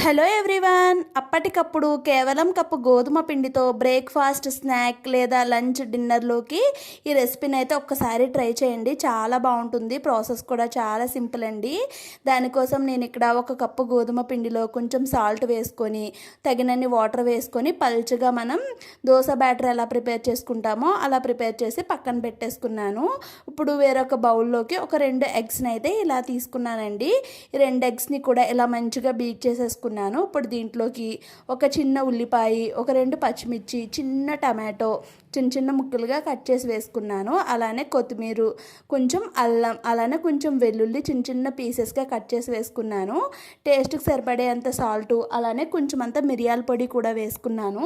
Hello everyone, అప్పటికప్పుడు కేవలం cup గోధుమ పిండితో బ్రేక్ఫాస్ట్, స్నాక్ లేదా లంచ్, డిన్నర్లోకి ఈ రెసిపీని అయితే ఒక్కసారి ట్రై చేయండి. చాలా బాగుంటుంది. ప్రాసెస్ కూడా చాలా సింపుల్ అండి. దానికోసం నేను ఇక్కడ ఒక కప్పు గోధుమ పిండిలో కొంచెం సాల్ట్ వేసుకొని తగినన్ని వాటర్ వేసుకొని పల్చగా మనం దోశ బ్యాటర్ ఎలా ప్రిపేర్ చేసుకుంటామో అలా ప్రిపేర్ చేసి పక్కన పెట్టేసుకున్నాను. ఇప్పుడు వేరొక బౌల్లోకి ఒక 2 ఎగ్స్ని అయితే ఇలా తీసుకున్నానండి. ఈ 2 ఎగ్స్ని కూడా ఇలా మంచిగా బీట్ చేసేసుకున్నాను. ఇప్పుడు దీంట్లోకి ఒక చిన్న ఉల్లిపాయ, ఒక 2 పచ్చిమిర్చి, చిన్న టమాటో చిన్న చిన్న ముక్కలుగా కట్ చేసి వేసుకున్నాను. అలానే కొత్తిమీర, కొంచెం అల్లం, అలానే కొంచెం వెల్లుల్లి చిన్న చిన్న పీసెస్గా కట్ చేసి వేసుకున్నాను. టేస్ట్కి సరిపడేంత సాల్ట్, అలానే కొంచెం అంత మిరియాల పొడి కూడా వేసుకున్నాను.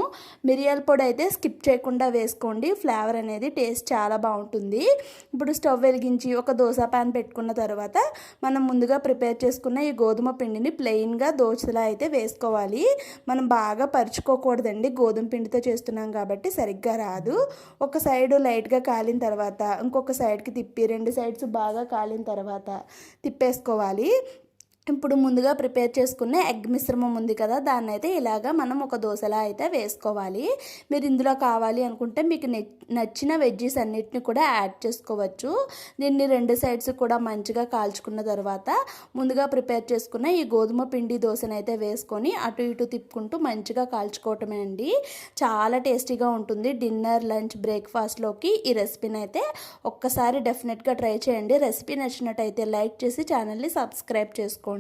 మిరియాల పొడి అయితే స్కిప్ చేయకుండా వేసుకోండి. ఫ్లేవర్ అనేది టేస్ట్ చాలా బాగుంటుంది. ఇప్పుడు స్టవ్ వెలిగించి ఒక దోశ ప్యాన్ పెట్టుకున్న తర్వాత మనం ముందుగా ప్రిపేర్ చేసుకున్న ఈ గోధుమ పిండిని ప్లెయిన్గా దోశలా అయితే వేసుకోవాలి. మనం బాగా పరుచుకోకూడదండి, గోధుమ పిండితో చేస్తున్నాం కాబట్టి సరిగ్గా రాదు. ఒక సైడు లైట్గా కాలిన తర్వాత ఇంకొక సైడ్కి తిప్పి 2 సైడ్స్ బాగా కాలిన తర్వాత తిప్పేసుకోవాలి. ఇప్పుడు ముందుగా ప్రిపేర్ చేసుకున్న ఎగ్ మిశ్రమం ఉంది కదా, దాన్ని అయితే ఇలాగా మనం ఒక దోశలా అయితే వేసుకోవాలి. మీరు ఇందులో కావాలి అనుకుంటే మీకు నచ్చిన వెజ్జీస్ అన్నిటిని కూడా యాడ్ చేసుకోవచ్చు. దీన్ని 2 సైడ్స్ కూడా మంచిగా కాల్చుకున్న తర్వాత ముందుగా ప్రిపేర్ చేసుకున్న ఈ గోధుమ పిండి దోశను అయితే వేసుకొని అటు ఇటు తిప్పుకుంటూ మంచిగా కాల్చుకోవటమే అండి. చాలా టేస్టీగా ఉంటుంది. డిన్నర్, లంచ్, బ్రేక్ఫాస్ట్లోకి ఈ రెసిపీని అయితే ఒక్కసారి డెఫినెట్గా ట్రై చేయండి. రెసిపీ నచ్చినట్టయితే లైక్ చేసి ఛానల్ని సబ్స్క్రైబ్ చేసుకోండి.